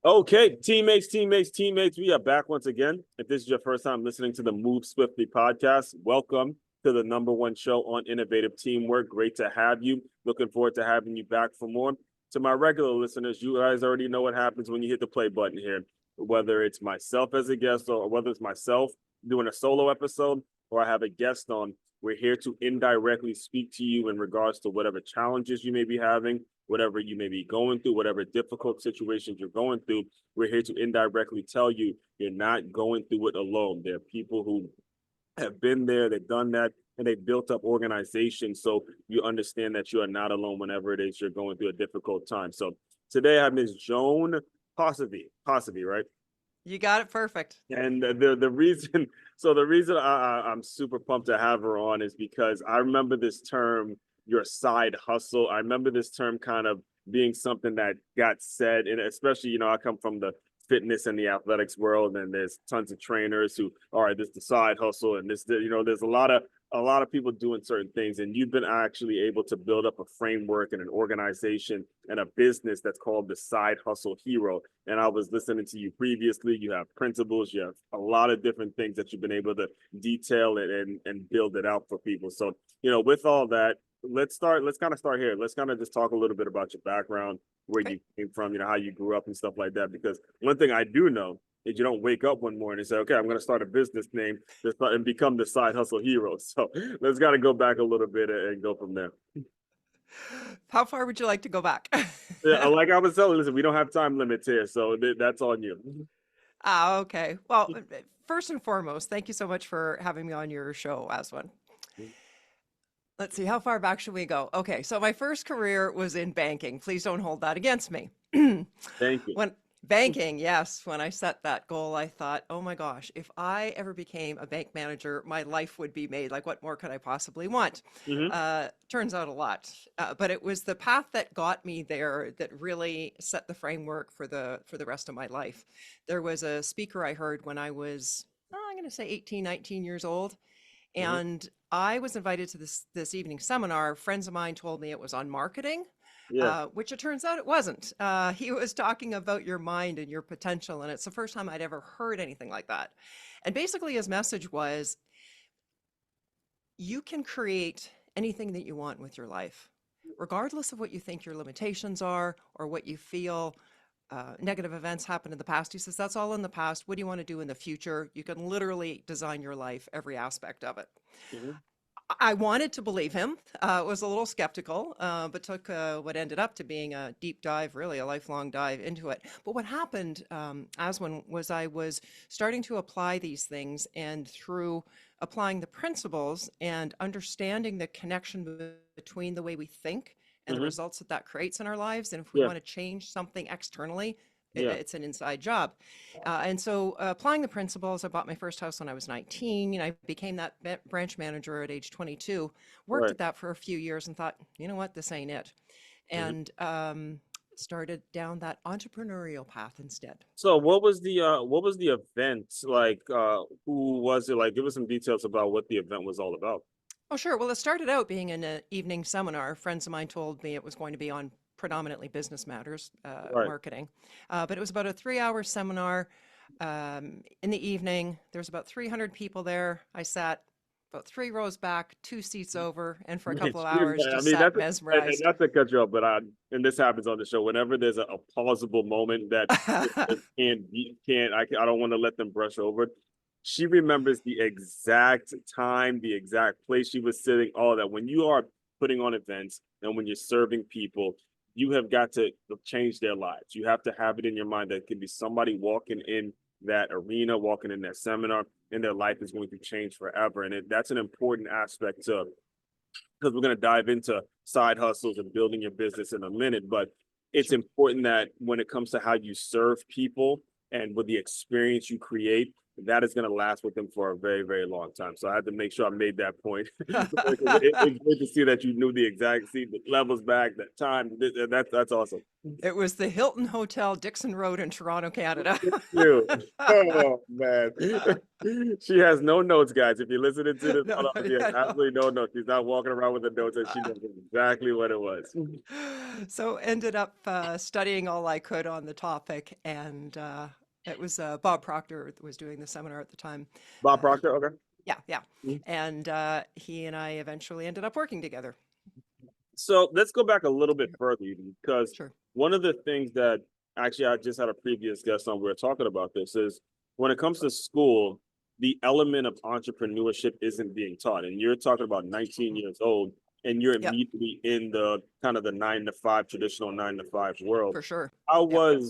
Okay, teammates, we are back once again. If this is your first time listening to the Move Swiftly podcast, welcome to the number one show on innovative teamwork. Great to have you. Looking forward to having you back for more. To my regular listeners, you guys already know what happens when you hit the play button here, whether it's myself as a guest or whether it's myself doing a solo episode or I have a guest on. We're here to indirectly speak to you in regards to whatever challenges you may be having, whatever you may be going through, whatever difficult situations you're going through. We're here to indirectly tell you you're not going through it alone. There are people who have been there, they've done that, and they've built up organizations. So you understand that you are not alone whenever it is you're going through a difficult time. So today I have Ms. Joan Posivy, right? You got it perfect. And the reason, so the reason I'm super pumped to have her on is because I remember this term, your side hustle. I remember this term kind of being something that got said, and especially, I come from the fitness and the athletics world, and there's tons of trainers who, all right, this is the side hustle, and there's a lot of people doing certain things, and you've been actually able to build up a framework and an organization and a business that's called the Side Hustle Hero. And I was listening to you previously. You have principles, you have a lot of different things that you've been able to detail it and build it out for people. So, with all that, let's kind of start here. Let's kind of just talk a little bit about your background, where Okay. you came from, how you grew up and stuff like that. Because one thing I do know is you don't wake up one morning and say, okay, I'm going to start a business name and become the Side Hustle Hero. So let's got to go back a little bit and go from there. How far would you like to go back? Yeah, like I was telling, listen, we don't have time limits here, so that's on you. Okay. Well, first and foremost, thank you so much for having me on your show, Aswin. Let's see, how far back should we go? Okay, so my first career was in banking. Please don't hold that against me. Thank you. When banking, yes, when I set that goal, I thought, oh my gosh, if I ever became a bank manager, my life would be made. Like, what more could I possibly want? Hmm. Turns out a lot, but it was the path that got me there that really set the framework for the rest of my life. There was a speaker I heard when I was, I'm going to say 18, 19 years old, Hmm. and I was invited to this evening seminar. Friends of mine told me it was on marketing, Yeah. which it turns out it wasn't. He was talking about your mind and your potential, and it's the first time I'd ever heard anything like that. And basically, his message was, you can create anything that you want with your life, regardless of what you think your limitations are or what you feel negative events happened in the past. He says, that's all in the past. What do you want to do in the future? You can literally design your life, every aspect of it. Hmm. I wanted to believe him, was a little skeptical, but took what ended up to being a deep dive, really a lifelong dive into it. But what happened, Aswin, was I was starting to apply these things, and through applying the principles and understanding the connection between the way we think and the Hmm. results that that creates in our lives, and if we Yeah. want to change something externally, Yeah. it's an inside job. And so, applying the principles, I bought my first house when I was 19. I became that branch manager at age 22. Worked Right. at that for a few years and thought, you know what, this ain't it. Hmm. And started down that entrepreneurial path instead. So what was the event like? Who was it? Like, give us some details about what the event was all about. Oh, sure. Well, it started out being an evening seminar. Friends of mine told me it was going to be on predominantly business matters, Right. marketing. But it was about a 3 hour seminar in the evening. There's about 300 people there. I sat about 3 rows back, 2 seats over, and for a couple of hours I just mean, sat and mesmerized. not to cut you off, but and this happens on the show. Whenever there's a pausable moment that I don't want to let them brush over. She remembers the exact time, the exact place she was sitting, all that. When you are putting on events and when you're serving people, you have got to change their lives. You have to have it in your mind that it could be somebody walking in that arena, walking in that seminar, and their life is going to change forever. And that's an important aspect to, because we're going to dive into side hustles and building your business in a minute. But it's Sure. important that when it comes to how you serve people and with the experience you create, that is going to last with them for a very, very long time. So I had to make sure I made that point. It's good to see that you knew the exact the levels back, that time. That's awesome. It was the Hilton Hotel, Dixon Road in Toronto, Canada. You. Oh man. She has no notes, guys. If you're listening to this, No, she has yeah, no. absolutely no notes. She's not walking around with the notes, and she knows exactly what it was. So ended up studying all I could on the topic, and it was Bob Proctor that was doing the seminar at the time. Bob Proctor, okay. Yeah, yeah. And he and I eventually ended up working together. So let's go back a little bit further, because Sure. one of the things that actually I just had a previous guest on, we were talking about this, is when it comes to school, the element of entrepreneurship isn't being taught. And you're talking about 19 years old, and you're Yep, immediately in the kind of the 9 to 5, traditional 9 to 5 world. for sure. How Yep,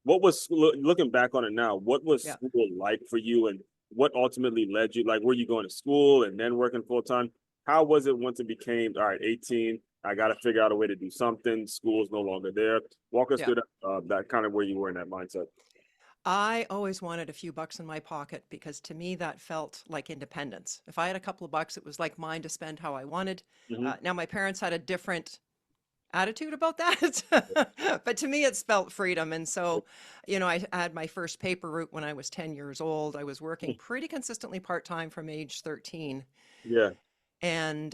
what was, looking back on it now, what was yeah. school like for you, and what ultimately led you? Like, were you going to school and then working full time? How was it once it became, all right, 18, I got to figure out a way to do something. School's no longer there. Walk us Yeah. through that kind of where you were in that mindset. I always wanted a few bucks in my pocket because to me that felt like independence. If I had a couple of bucks, it was like mine to spend how I wanted. Mm-hmm. Now, my parents had a different attitude about that, but to me, it spelt freedom. And so, I had my first paper route when I was 10 years old. I was working pretty consistently part time from age 13. Yeah, And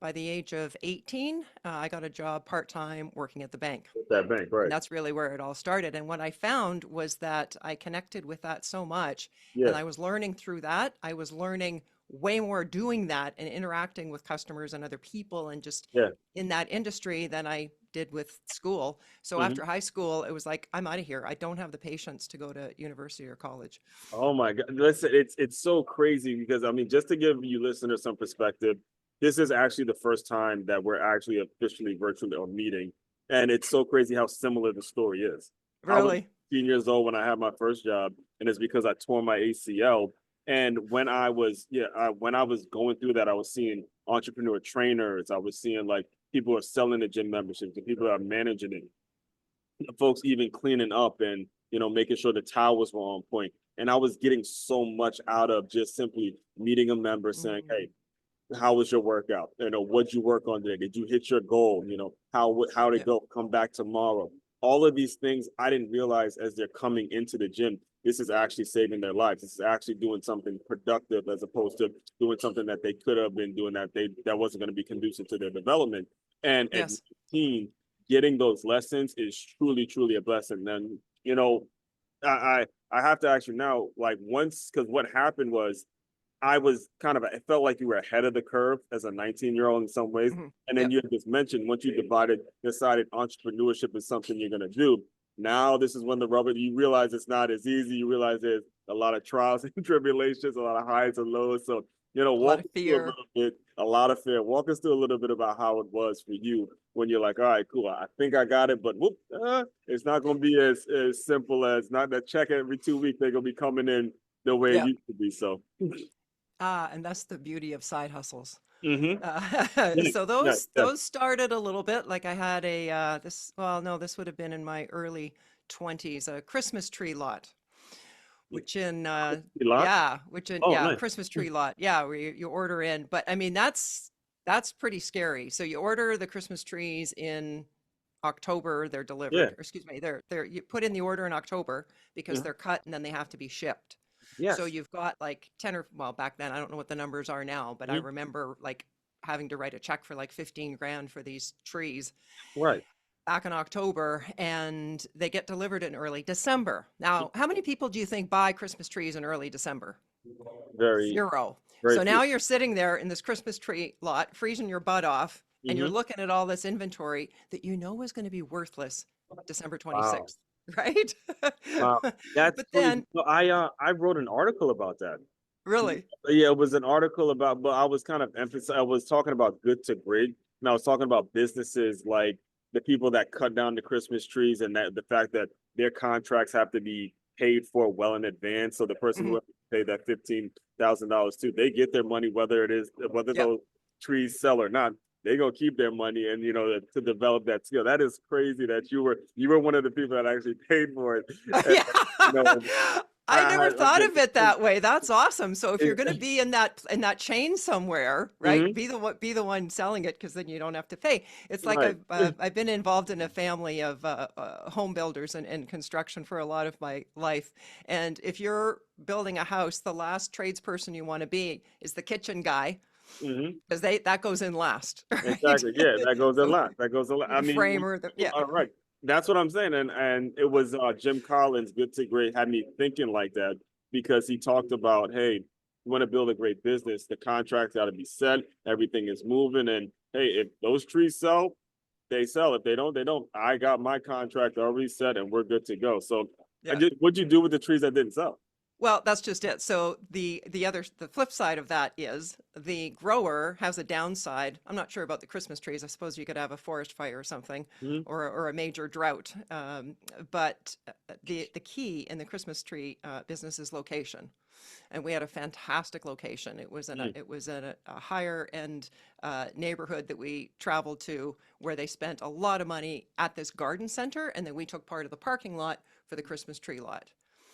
by the age of 18, I got a job part time working at the bank. that bank, And right? that's really where it all started. And what I found was that I connected with that so much. Yeah, And I was learning through that. I was learning way more doing that and interacting with customers and other people and just yeah. in that industry than I did with school. So Mm-hmm. after high school, it was like, I'm out of here. I don't have the patience to go to university or college. Oh my God. Listen, it's so crazy because I mean, just to give you listeners some perspective, this is actually the first time that we're actually officially virtually or meeting. And it's so crazy how similar the story is. I was Really? 15 years old when I had my first job, and it's because I tore my ACL. And when I was going through that, I was seeing entrepreneur trainers. I was seeing like people who are selling the gym memberships, and people that are managing it, folks even cleaning up and making sure the towels were on point. And I was getting so much out of just simply meeting a member saying, Mm, "Hey, how was your workout? What'd you work on today? Did you hit your goal? How'd it yeah. go? Come back tomorrow." All of these things I didn't realize as they're coming into the gym. This is actually saving their lives. This is actually doing something productive as opposed to doing something that they could have been doing that wasn't going to be conducive to their development. And at Yes. 19, getting those lessons is truly, truly a blessing. And I have to ask you now, like once, because what happened was I was it felt like you were ahead of the curve as a 19-year-old in some ways. Mhm. And then Yep. you just mentioned once you decided entrepreneurship is something you're going to do. Now, this is when you realize it's not as easy. You realize there's a lot of trials and tribulations, a lot of highs and lows. So, A lot walk of us through fear. a lot of fear. Walk us through a little bit about how it was for you when you're like, all right, cool. I think I got it, but whoop, it's not going to be as simple as not that check every 2 weeks. They're going to be coming in the way it Yeah. used to be. So, And that's the beauty of side hustles. mm-hmm. So Yeah, yeah. those started a little bit like I had a well, no, this would have been in my early 20s, a Christmas tree lot, which in A lot. Oh, nice. Christmas tree lot, yeah, where you order in. But I mean that's pretty scary. So you order the Christmas trees in October, they're Yeah. delivered. Or excuse me, they're you put in the order in October because Mhm. they're cut and then they have to be shipped. So Yes. you've got like 10 or well, back then, I don't know what the numbers are now, but I Mhm. remember like having to write a check for like 15 grand for these trees Right. back in October and they get delivered in early December. Now, how many people do you think buy Christmas trees in early December? Very, Zero. very So few. now you're sitting there in this Christmas tree lot, freezing your butt off, and you're Hmm. looking at all this inventory that you know is going to be worthless December Wow. 26th, right? Wow. That's But crazy. then, So I wrote an article about that. really, Yeah, it was an article about, but I was kind of emphasizing, I was talking about good to great, and I was talking about businesses like the people that cut down the Christmas trees, and that the fact that their contracts have to be paid for well in advance. So the person who mhm, has to pay that $15,000 to, they get their money whether yep. those trees sell or not. They gonna keep their money, and to develop that skill. That is crazy that you were one of the people that actually paid for it. And, Yeah. you know, I never like thought of it that way. That's awesome. So if you're going to be in that chain somewhere, right? Mhm. Be the one selling it because then you don't have to pay. It's like Right. I've been involved in a family of home builders and construction for a lot of my life. And if you're building a house, the last tradesperson you want to be is the kitchen guy Mhm. because they that goes in last, right? Exactly. Yeah, that goes a So lot. That goes a lot. I the mean, framer, yeah. all right. That's what I'm saying. And it was Jim Collins, Good to Great, had me thinking like that because he talked about, hey, you want to build a great business, the contract's got to be set, everything is moving. And hey, if those trees sell, they sell. If they don't, they don't. I got my contract already set and we're good to go. So Yeah. what'd you do with the trees that didn't sell? Well, that's just it. So the flip side of that is the grower has a downside. I'm not sure about the Christmas trees. I suppose you could have a forest fire or something, Mhm. or a major drought. But the key in the Christmas tree business is location, and we had a fantastic location. It was in a higher end neighborhood that we traveled to, where they spent a lot of money at this garden center, and then we took part of the parking lot for the Christmas tree lot.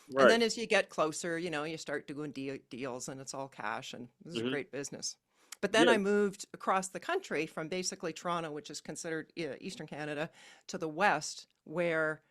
And Right. then as you get closer, you start doing deals and it's all cash and this is a Hmm. great business. But then Yeah. I moved across the country from basically Toronto, which is considered Eastern Canada, to the West, where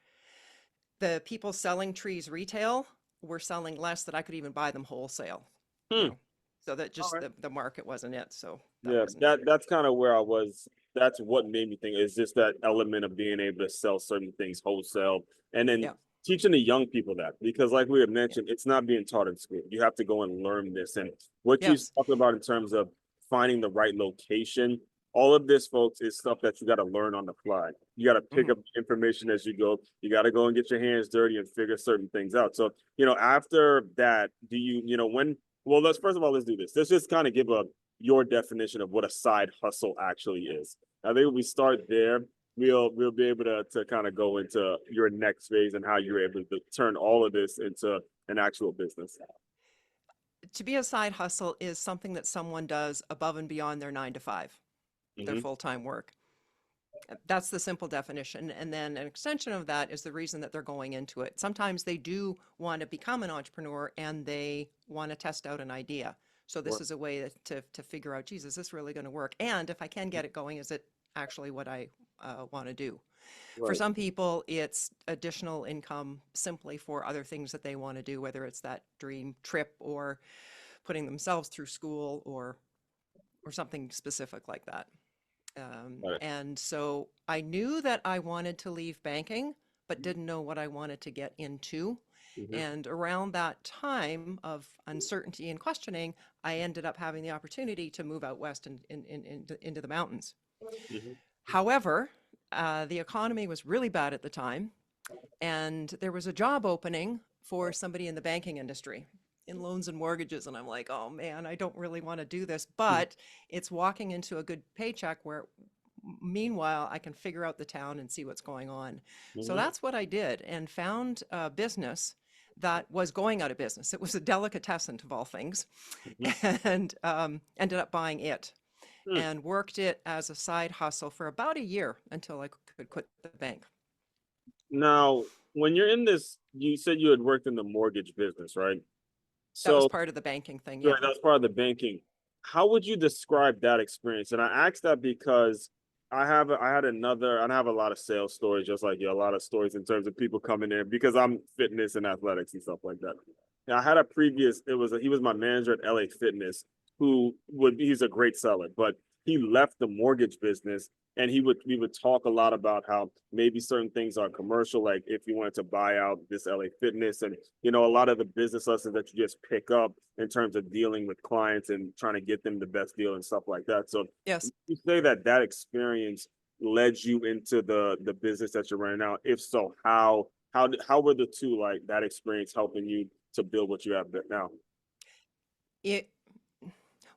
the people selling trees retail were selling less that I could even buy them wholesale, you Hmm. know. So that All just right. the market wasn't it. So that Yeah, wasn't it. that's kind of where I was. That's what made me think is just that element of being able to sell certain things wholesale and then Yeah. teaching the young people that because like we had Yeah. mentioned, it's not being taught in school. You have to go and learn this. And what you Yes. talking about in terms of finding the right location, all of this, folks, is stuff that you got to learn on the fly. You got to pick Hmm. up information as you go. You got to go and get your hands dirty and figure certain things out. So, after that, do when well, let's first of all, let's do this. Let's just kind of give a your definition of what a side hustle actually is. I think if we start there, we'll be able to kind of go into your next phase and how you're able to turn all of this into an actual business. To be a side hustle is something that someone does above and beyond their 9 to 5, their Mm-hmm. full-time work. That's the simple definition. And then an extension of that is the reason that they're going into it. Sometimes they do want to become an entrepreneur and they want to test out an idea. So this Right. is a way to figure out, geez, is this really going to work? And if I can get it going, is it actually what I want to do? For Right. some people, it's additional income simply for other things that they want to do, whether it's that dream trip or putting themselves through school or something specific like that. Right. And so I knew that I wanted to leave banking, but didn't know what I wanted to get into. Mm-hmm. And around that time of uncertainty and questioning, I ended up having the opportunity to move out west into the mountains. Mm-hmm. However, the economy was really bad at the time, and there was a job opening for somebody in the banking industry in loans and mortgages. And I'm like, oh man, I don't really want to do this, but it's walking into a good paycheck where meanwhile I can figure out the town and see what's going on. So Mm-hmm. that's what I did and found a business that was going out of business. It was a delicatessen of all things, Mm-hmm. and ended up buying it Hmm. and worked it as a side hustle for about a year until I could quit the bank. Now, when you're in this, you said you had worked in the mortgage business, right? That was So, part of the banking thing. right, Yeah. that's part of the banking. How would you describe that experience? And I asked that because I have a lot of sales stories, just like you, a lot of stories in terms of people coming in because I'm fitness and athletics and stuff like that. And I had a previous, he was my manager at LA Fitness, he's a great seller, but he left the mortgage business and we would talk a lot about how maybe certain things are commercial, like if you wanted to buy out this LA Fitness and a lot of the business lessons that you just pick up in terms of dealing with clients and trying to get them the best deal and stuff like that. So Yes. you say that experience led you into the business that you're running now. If so, how were the two like that experience helping you to build what you have now? It,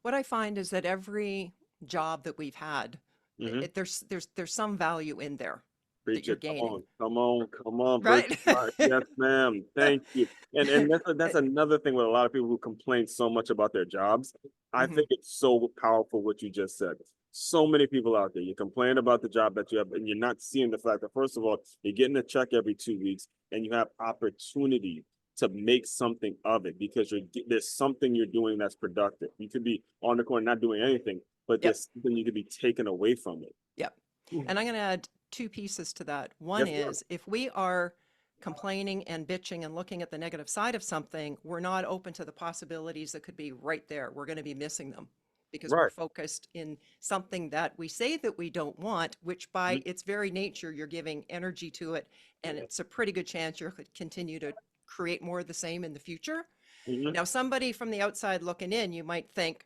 what I find is that every job that we've had, Mm-hmm. there's some value in there that Preach you're it. Come gaining, on, come on, come on, Virtue. right? Yes, ma'am. Thank you. And that's another thing with a lot of people who complain so much about their jobs. I Hmm. think it's so powerful what you just said. So many people out there, you complain about the job that you have, and you're not seeing the fact that first of all, you're getting a check every 2 weeks, and you have opportunity to make something of it because there's something you're doing that's productive. You could be on the corner not doing anything, but Yep. there's something you could be taken away from it. Yep. And I'm going to add two pieces to that. One Yes, ma'am. is if we are complaining and bitching and looking at the negative side of something, we're not open to the possibilities that could be right there. We're going to be missing them because we're Right. focused in something that we say that we don't want, which by Mhm. its very nature, you're giving energy to it. And it's a pretty good chance you'll continue to create more of the same in the future. Mhm. Now, somebody from the outside looking in, you might think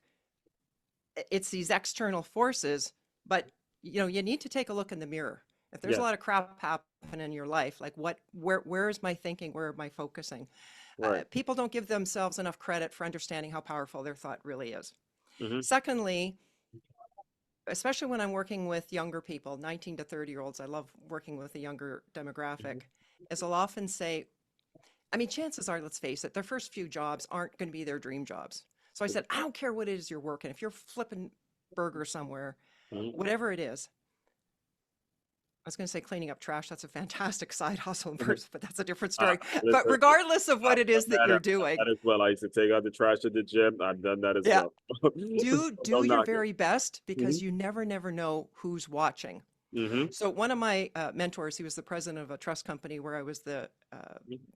it's these external forces, but you need to take a look in the mirror. If there's a Yes. lot of crap happening in your life, like where is my thinking? Where am I focusing? Right. People don't give themselves enough credit for understanding how powerful their thought really is. Mhm. Secondly, especially when I'm working with younger people, 19 to 30-year-olds, I love working with a younger demographic, Mhm. as I'll often say, I mean, chances are, let's face it, their first few jobs aren't going to be their dream jobs. So I said, I don't care what it is you're working. If you're flipping burger somewhere, Mhm. whatever it is, I was going to say cleaning up trash. That's a fantastic side hustle, Mhm. but that's a different Uh, story. But listen, regardless of what I've it done is that you're I've done doing, that as well. I used to take out the trash at the gym. I've done that as yeah, well. do Don't your knock it. very best Mhm. because you never know who's watching. Mhm. So one of my mentors, he was the president of a trust company where I was the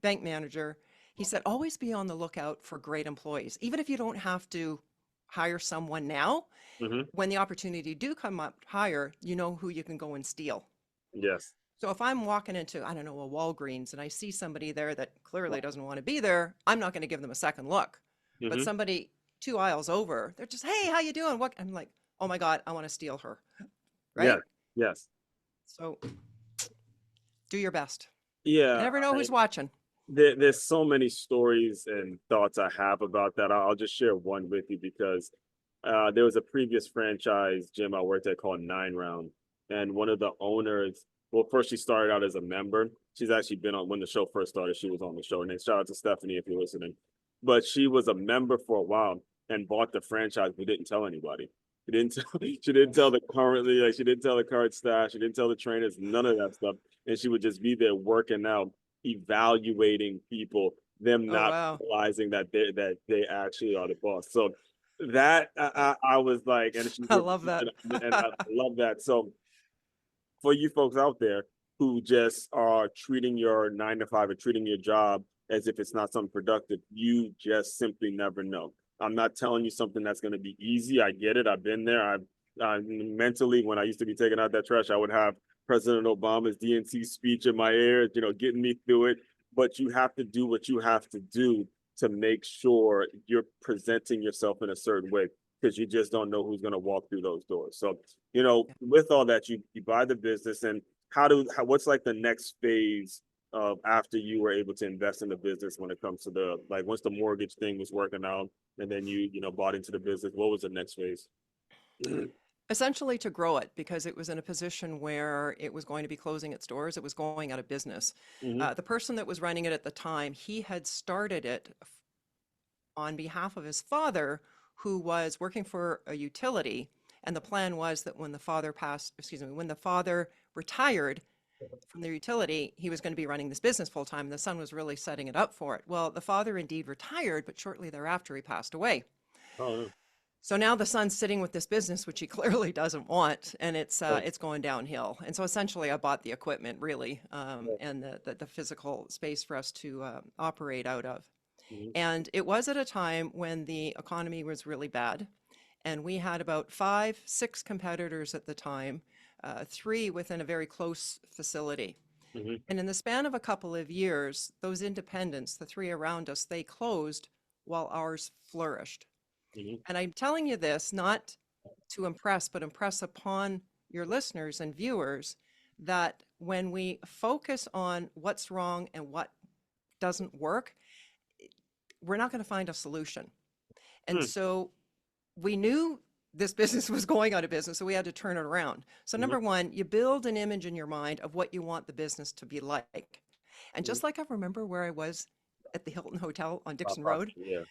bank manager. He said, always be on the lookout for great employees, even if you don't have to hire someone now. Mhm. When the opportunity do come up higher, you know who you can go and steal. Yes. So if I'm walking into, I don't know, a Walgreens and I see somebody there that clearly doesn't want to be there, I'm not going to give them a second look. But Mhm. somebody two aisles over, they're just, hey, how you doing? What? I'm like, oh my God, I want to steal her, Yes. right? Yes. So do your best. You Yeah. never know who's watching. There's so many stories and thoughts I have about that. I'll just share one with you because there was a previous franchise gym I worked at called Nine Round, and one of the owners. Well, first she started out as a member. She's actually been on when the show first started. She was on the show, and then shout out to Stephanie if you're listening. But she was a member for a while and bought the franchise, but didn't tell anybody. She didn't tell. She didn't tell the currently. Like she didn't tell the current staff. She didn't tell the trainers. None of that stuff. And she would just be there working out evaluating people, them Oh, not wow. realizing that they actually are the boss. So that I was like, and she I love that. and I love that. So for you folks out there who just are treating your 9 to 5 or treating your job as if it's not something productive, you just simply never know. I'm not telling you something that's going to be easy. I get it. I've been there. Mentally, when I used to be taking out that trash, I would have President Obama's DNC speech in my ear, getting me through it. But you have to do what you have to do to make sure you're presenting yourself in a certain way because you just don't know who's going to walk through those doors. So, with all that, you buy the business, and what's like the next phase of after you were able to invest in the business when it comes to the like once the mortgage thing was working out and then you bought into the business, what was the next phase? Essentially to grow it because it was in a position where it was going to be closing its doors. It was going out of business. Mm-hmm. The person that was running it at the time, he had started it on behalf of his father, who was working for a utility. And the plan was that when the father passed, excuse me, when the father retired from the utility, he was going to be running this business full time. And the son was really setting it up for it. Well, the father indeed retired, but shortly thereafter, he passed away. Oh, no. So now the son's sitting with this business, which he clearly doesn't want, and Right. it's going downhill. And so essentially, I bought the equipment really, Right. and the physical space for us to operate out of. Mhm. And it was at a time when the economy was really bad, and we had about five, six competitors at the time, three within a very close facility. Mhm. And in the span of a couple of years, those independents, the three around us, they closed while ours flourished. Mhm. And I'm telling you this not to impress, but impress upon your listeners and viewers that when we focus on what's wrong and what doesn't work, we're not going to find a solution. And Mm. so we knew this business was going out of business, so we had to turn it around. So, Mhm. number one, you build an image in your mind of what you want the business to be like. And Mhm. just like I remember where I was at the Hilton Hotel on Dixon Road, Possibly, yeah.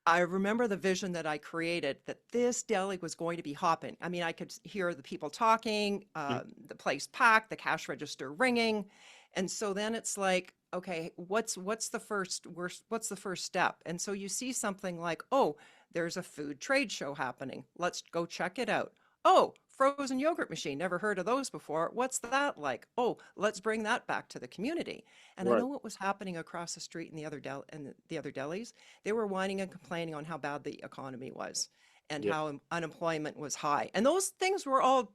I remember the vision that I created that this deli was going to be hopping. I mean, I could hear the people talking, Mhm. the place packed, the cash register ringing. And so then it's like, okay, what's the first step? And so you see something like, oh, there's a food trade show happening. Let's go check it out. Oh, frozen yogurt machine. Never heard of those before. What's that like? Oh, let's bring that back to the community. And I Right. know what was happening across the street in the other delis. They were whining and complaining on how bad the economy was and Yeah. how unemployment was high. And those things were all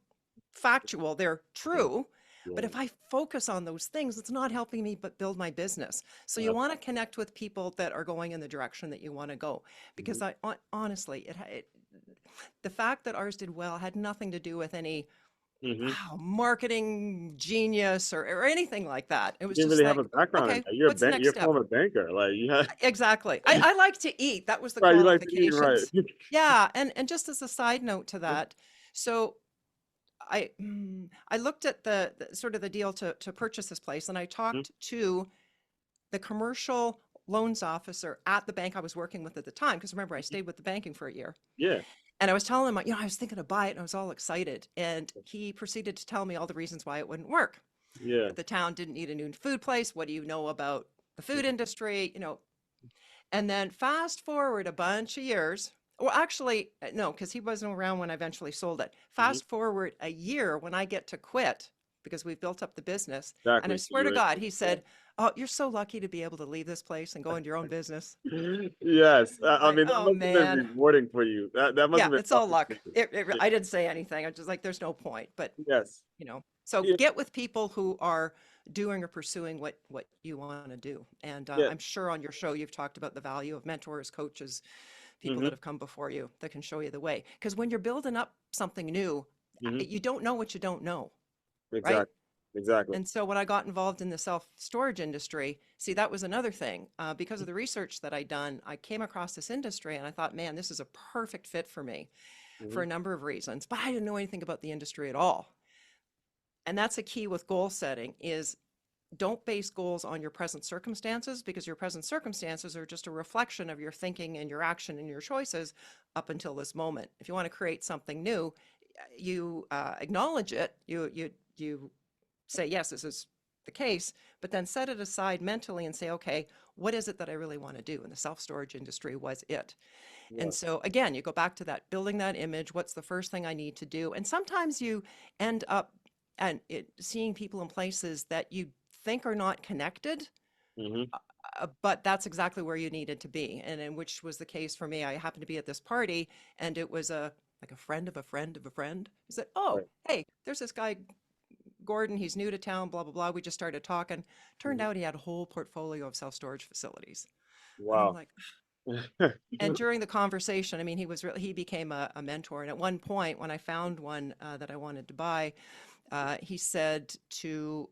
factual, they're Yeah. true. But Yeah. if I focus on those things, it's not helping me but build my business. So you Uh, want to connect with people that are going in the direction that you want to go. mhm. Because honestly, the fact that ours did well had nothing to do with any Mhm. wow, marketing genius or anything like that. It You was didn't just really have a like, background in okay, that. what's the next You're a step? former banker. Like you have Exactly. I like to eat. That was the right, you like to eat right. qualifications. Yeah. And just as a side note to that, so I looked at the sort of the deal to purchase this place, and I Mhm. talked to the commercial loans officer at the bank I was working with at the time. Because remember, I stayed with the banking for a year, Yeah. and I was telling him, I was thinking to buy it, and I was all excited. And he proceeded to tell me all the reasons why it wouldn't work. Yeah. That the town didn't need a new food place. What do you know about the food Mhm. industry? And then fast forward a bunch of years. Well, actually, no, because he wasn't around when I eventually sold it. Mhm. Fast forward a year when I get to quit because we've built up the business. And I Exactly. So swear to you're God, he said, oh, you're so lucky to be able to leave this place and go into your own business. yes. I Like, mean that oh must have been man. rewarding for you. That must Yeah, have been it's all awesome. luck. I didn't say anything. I was just like, there's no point. But, Yes. so Yeah. get with people who are doing or pursuing what you want to do. And Yeah. I'm sure on your show, you've talked about the value of mentors, coaches, people that Mhm. have come before you that can show you the way. Because when you're building up something new, Mhm. you don't know what you don't know, right? Exactly. Exactly. And so when I got involved in the self storage industry, see, that was another thing. Because of the research that I'd done, I came across this industry and I thought, man, this is a perfect fit for me for Mhm. a number of reasons. But I didn't know anything about the industry at all. And that's a key with goal setting is don't base goals on your present circumstances because your present circumstances are just a reflection of your thinking and your action and your choices up until this moment. If you want to create something new, you acknowledge it. You say yes, this is the case, but then set it aside mentally and say, okay, what is it that I really want to do? And the self storage industry was it. Yeah. And so again, you go back to that building that image. What's the first thing I need to do? And sometimes you end up seeing people in places that you think are not connected, Mhm. but that's exactly where you needed to be. And in which was the case for me. I happened to be at this party, and it was a like a friend of a friend of a friend. He said, "Oh, Right. hey, there's this guy Gordon. He's new to town. Blah blah blah." We just started talking. Turned Mhm. out he had a whole portfolio of self storage facilities, and I'm Wow. like, and during the conversation, I mean, he became a mentor. And at one point, when I found one that I wanted to buy, he said to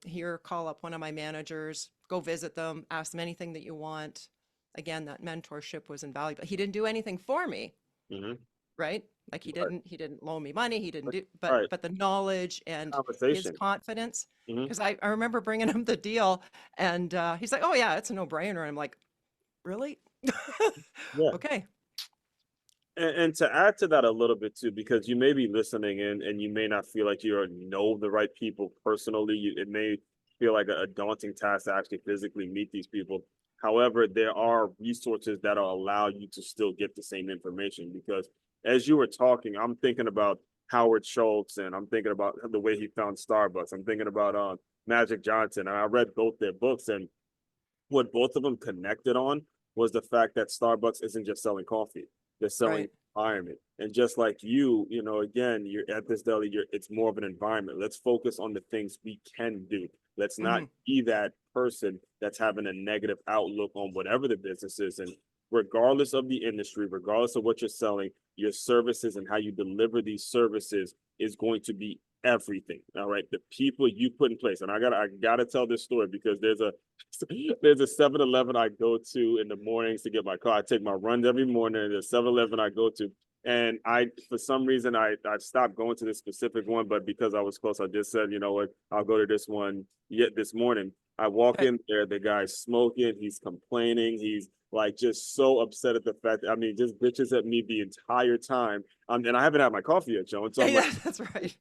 here, call up one of my managers, go visit them, ask them anything that you want. Again, that mentorship was invaluable. He didn't do anything for me, Mhm. right? Like Right. he didn't loan me money. He didn't Right. do, Right. but the knowledge and his Conversation. confidence. Mhm. Because I remember bringing him the deal, and he's like, "Oh yeah, it's a no-brainer." I'm like, "Really? Yeah. Okay." And to add to that a little bit too, because you may be listening in and you may not feel like you know the right people personally. It may feel like a daunting task to actually physically meet these people. However, there are resources that'll allow you to still get the same information. Because as you were talking, I'm thinking about Howard Schultz and I'm thinking about the way he found Starbucks. I'm thinking about Magic Johnson. And I read both their books, and what both of them connected on was the fact that Starbucks isn't just selling coffee; they're selling Right. environment. And just like again, you're at this deli. It's more of an environment. Let's focus on the things we can do. Let's not Hmm. be that person that's having a negative outlook on whatever the business is. And regardless of the industry, regardless of what you're selling, your services and how you deliver these services is going to be everything. All right. The people you put in place. And I gotta tell this story because there's a 7-Eleven I go to in the mornings to get my car. I take my runs every morning. There's 7-Eleven I go to. And for some reason, I stopped going to this specific one, but because I was close, I just said, you know what, I'll go to this one yet this morning. I walk Okay. in there, the guy's smoking, he's complaining, he's like just so upset at the fact that, I mean, just bitches at me the entire time. And I haven't had my coffee yet, Joan. So Yeah, I'm like, yeah, that's right.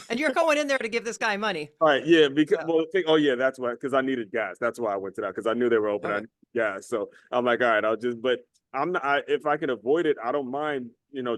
And you're going in there to give this guy money. All right, yeah, because So, well, oh yeah, that's why, because I needed gas. That's why I went to that, because I knew they were open. I okay. needed gas, so I'm like, all right, I'll just. But I'm not. If I can avoid it, I don't mind.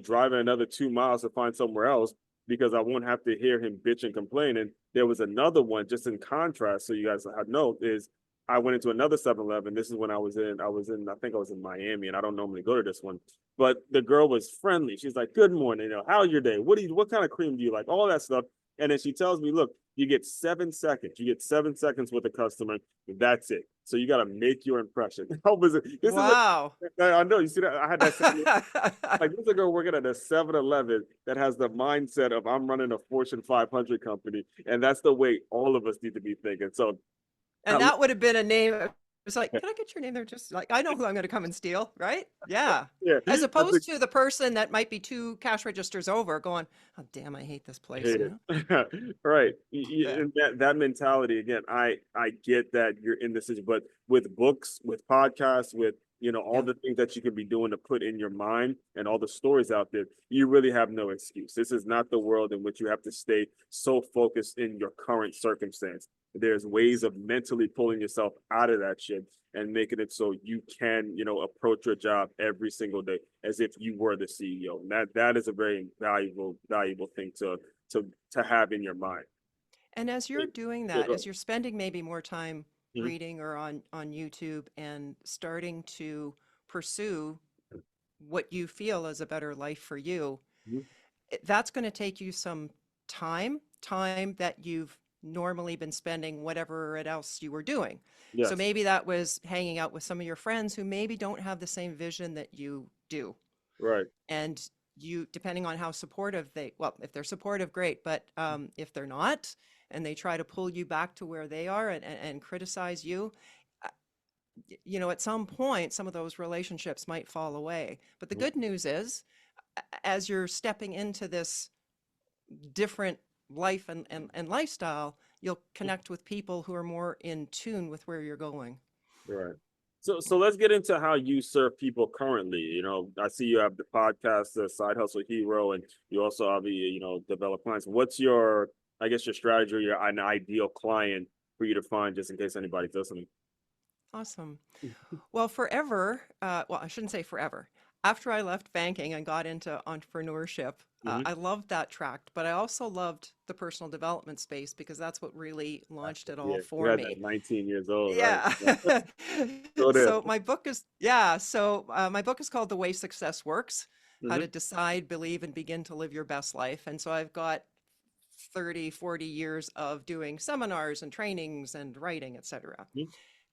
Driving another 2 miles to find somewhere else because I won't have to hear him bitch and complain. And there was another one, just in contrast, so you guys know, is I went into another 7-Eleven. This is when I think I was in Miami, and I don't normally go to this one. But the girl was friendly. She's like, "Good morning. How's your day? What kind of cream do you like? All that stuff." And then she tells me, look, you get 7 seconds. You get 7 seconds with the customer. That's it. So you got to make your impression. Wow. I know, you see that? I had that same, like, this is a girl working at a 7-Eleven that has the mindset of, I'm running a Fortune 500 company. And that's the way all of us need to be thinking. So And that would have been a name. It's like, can I get your name there? Just like, I know who I'm going to come and steal, right? Yeah. yeah, As that's opposed to the person that might be 2 cash registers over going, oh, damn, I hate this place, hate you know? it. Right. Yeah. And that mentality again, I get that you're in this, but with books, with podcasts, with all Yeah. the things that you could be doing to put in your mind and all the stories out there, you really have no excuse. This is not the world in which you have to stay so focused in your current circumstance. There's ways of mentally pulling yourself out of that shit and making it so you can, approach your job every single day as if you were the CEO. And that is a very valuable thing to have in your mind. And as you're doing Yeah, that, go as you're spending maybe more time ahead. reading or on YouTube and starting to pursue what you feel is a better life for you, Mhm. that's going to take you some time that you've normally been spending whatever it else you were doing. So Yes, maybe that was hanging out with some of your friends who maybe don't have the same vision that you do. right. And you, depending on how supportive well, if they're supportive, great. But if they're not, and they try to pull you back to where they are and criticize you, uh, at some point, some of those relationships might fall away. But the Mhm. good news is, as you're stepping into this different life and lifestyle, you'll connect with people who are more in tune with where you're going. Right. So let's get into how you serve people currently. I see you have the podcast, the Side Hustle Hero, and you also have develop clients. What's your, I guess, your strategy, or an ideal client for you to find, just in case anybody's listening? Awesome. Well, forever, well, I shouldn't say forever. After I left banking and got into entrepreneurship, Mm-hmm. I loved that track, but I also loved the personal development space because that's what really launched it all Yeah, you for had that me. 19 years old, right? Yeah. Go there. So my book is, yeah. So my book is called The Way Success Works: How Mm-hmm. to Decide, Believe, and Begin to Live Your Best Life. And so I've got 30, 40 years of doing seminars and trainings and writing, etc.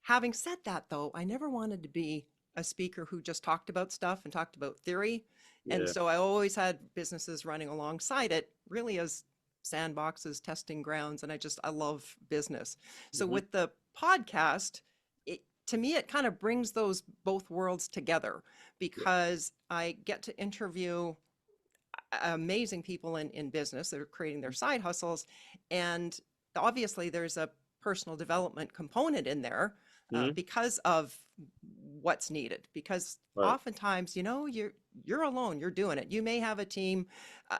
Having said that, though, I never wanted to be a speaker who just talked about stuff and talked about theory. And Yeah. so I always had businesses running alongside it, really as sandboxes, testing grounds. And I love business. So Mm-hmm. with the podcast, to me, it kind of brings those both worlds together Yeah. because I get to interview amazing people in business that are creating their side hustles. And obviously, there's a personal development component in there Mm-hmm. because of what's needed. Because Right. oftentimes, you're alone, you're doing it. You may have a team, uh,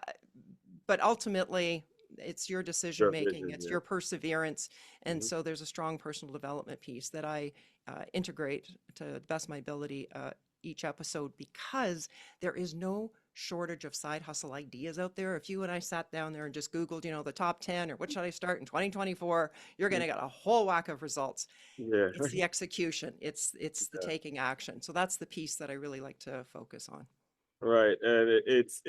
but ultimately, it's your decision Your making, vision. it's Yeah. your perseverance. And Mm-hmm. so there's a strong personal development piece that I integrate to the best of my ability each episode because there is no shortage of side hustle ideas out there. If you and I sat down there and just Googled, the top 10 or what should I start in 2024, you're going to get a whole whack of results. Yeah. It's the execution, it's the Yeah. taking action. So that's the piece that I really like to focus on. Right. And it's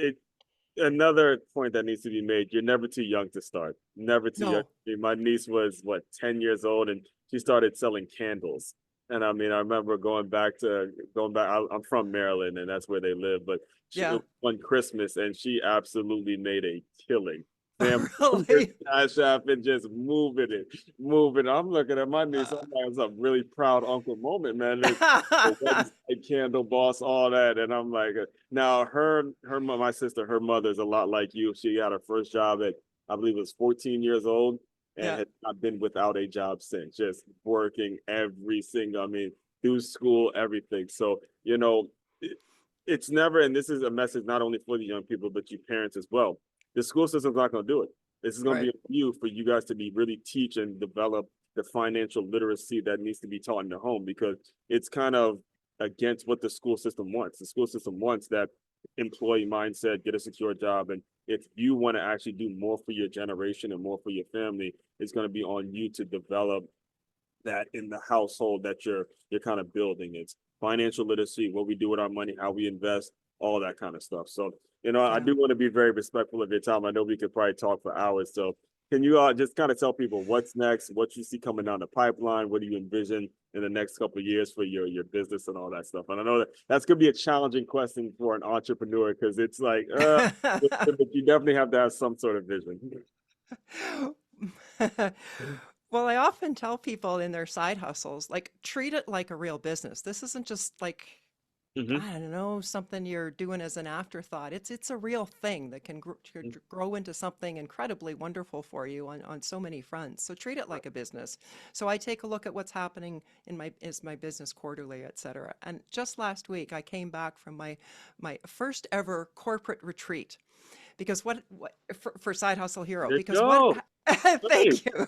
another point that needs to be made. You're never too young to start. Never too young. No. My niece was what, 10 years old, and she started selling candles. And I mean, I remember going back. I'm from Maryland, and that's where they live. But it Yeah. was on Christmas, and she absolutely made a killing. Damn, Really. Cash App and just moving. I'm looking at my niece. I'm Uh, like, it's a really proud uncle moment, man. The website, candle boss, all that, and I'm like, now my sister, her mother's a lot like you. She got her first job at, I believe it was 14 years old, and yeah. has not been without a job since, just working every single, I mean, through school, everything. So, it's never, and this is a message not only for the young people, but you parents as well. The school system's not going to do it. This is going to be Right. a you for you guys to be really teach and develop the financial literacy that needs to be taught in the home, because it's kind of against what the school system wants. The school system wants that employee mindset, get a secure job. And if you want to actually do more for your generation and more for your family, it's going to be on you to develop that in the household that you're kind of building. It's financial literacy, what we do with our money, how we invest, all that kind of stuff. So, I Yeah. do want to be very respectful of your time. I know we could probably talk for hours. So can you just kind of tell people what's next, what you see coming down the pipeline, what do you envision in the next couple of years for your business and all that stuff? And I know that that's gonna be a challenging question for an entrepreneur, because it's like, but you definitely have to have some sort of vision. Well, I often tell people in their side hustles, like, treat it like a real business. This isn't just like, Mm-hmm. I don't know, something you're doing as an afterthought. It's a real thing that can grow into something incredibly wonderful for you on so many fronts. So treat it like a business. So I take a look at what's happening in my business quarterly, et cetera. And just last week, I came back from my first ever corporate retreat. Because what for Side Hustle Hero, There you because what go. Nice. thank you.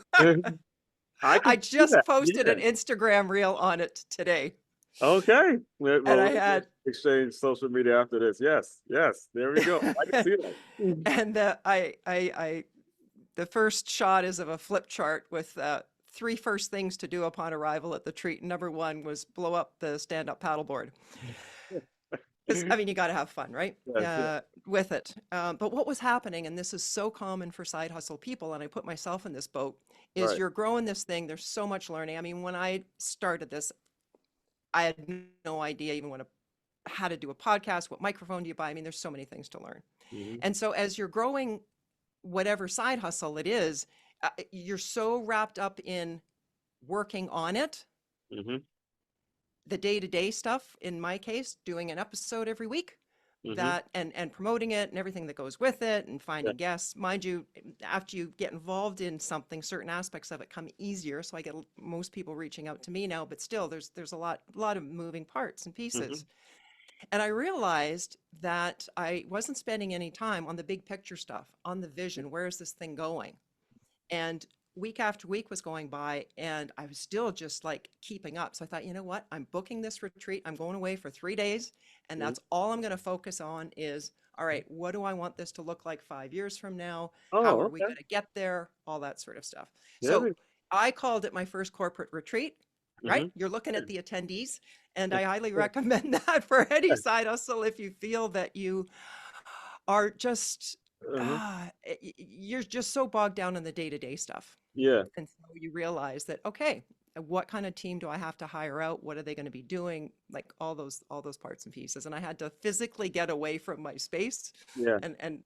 I I can see just that. posted Yeah. an Instagram reel on it today. Okay. And I Well, we'll had exchange social media after this. Yes. Yes. There we go. I can see that. Mhm. and the first shot is of a flip chart with three first things to do upon arrival at the treat. Number one was blow up the stand-up paddleboard. Because, I mean, you got to have fun, right? Yes. Yes. With it. But what was happening, and this is so common for side hustle people, and I put myself in this boat, is Right. you're growing this thing. There's so much learning. I mean, when I started this, I had no idea even how to do a podcast, what microphone do you buy? I mean, there's so many things to learn. Mm-hmm. And so as you're growing whatever side hustle it is, you're so wrapped up in working on it, Mm-hmm. the day-to-day stuff, in my case, doing an episode every week, Mm-hmm. that and promoting it and everything that goes with it and Yeah. finding guests. Mind you, after you get involved in something, certain aspects of it come easier. So I get most people reaching out to me now, but still there's a lot of moving parts and Mm-hmm. pieces. And I realized that I wasn't spending any time on the big picture stuff, on the vision. Where is this thing going? And week after week was going by, and I was still just like keeping up. So I thought, you know what? I'm booking this retreat. I'm going away for 3 days, and Mm-hmm. that's all I'm going to focus on is, all right, what do I want this to look like 5 years from now? How Oh, are we okay. going to get there? All that sort of stuff. Yeah. So I called it my first corporate retreat, right? Mm-hmm. You're looking Yeah. at the attendees, and Yeah. I highly recommend that for any side hustle if you feel that you are just, Uh-huh. you're just so bogged down in the day-to-day stuff. Yeah. And so you realize that, okay, what kind of team do I have to hire out? What are they going to be doing? Like all those parts and pieces. And I had to physically get away from my space Yeah. and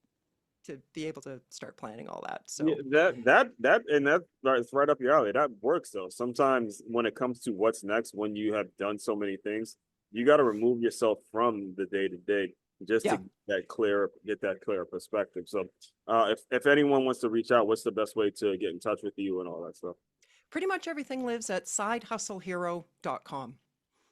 to be able to start planning all that. Yeah, So that's right up your alley. That works though. Sometimes when it comes to what's next, when you have done so many things, you got to remove yourself from the day to day just to yeah, get that clear perspective. So, if anyone wants to reach out, what's the best way to get in touch with you and all that stuff? pretty much everything lives at sidehustlehero.com.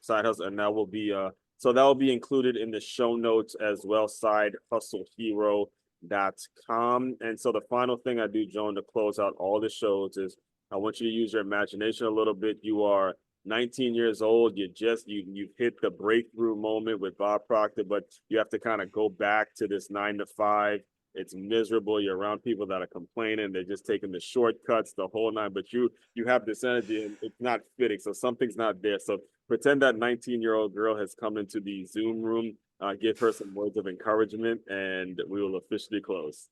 Side hustle, and that will be so that will be included in the show notes as well. Sidehustlehero.com. And so the final thing I do, Joan, to close out all the shows is I want you to use your imagination a little bit. You are 19 years old. You've hit the breakthrough moment with Bob Proctor, but you have to kind of go back to this 9 to 5. It's miserable. You're around people that are complaining. They're just taking the shortcuts, the whole nine. But you have this energy, and it's not fitting. So something's not there. So pretend that 19-year-old girl has come into the Zoom room. Give her some words of encouragement, and we will officially close.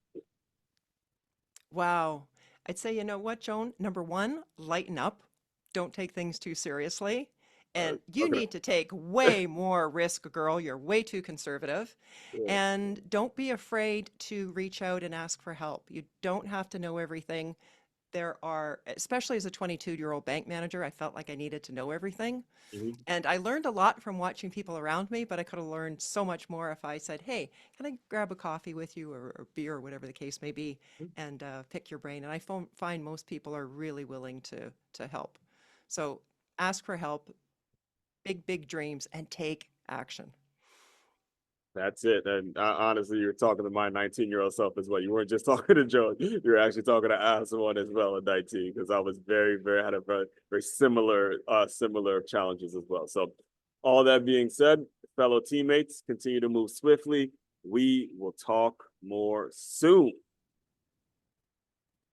Wow. I'd say, you know what, Joan? Number one, lighten up. Don't take things too seriously. And you Okay. need to take way more risk, girl. You're way too conservative. Yeah. And don't be afraid to reach out and ask for help. You don't have to know everything. There are, especially as a 22-year-old bank manager, I felt like I needed to know everything. Mhm. And I learned a lot from watching people around me, but I could have learned so much more if I said, hey, can I grab a coffee with you or beer or whatever the case may be and pick your brain? And I find most people are really willing to help. So ask for help, big, big dreams, and take action. That's it. And honestly, you were talking to my 19-year-old self as well. You weren't just talking to Joan. You were actually talking to Aswan as well at 19, because I was had a very similar challenges as well. So all that being said, fellow teammates, continue to move swiftly. We will talk more soon.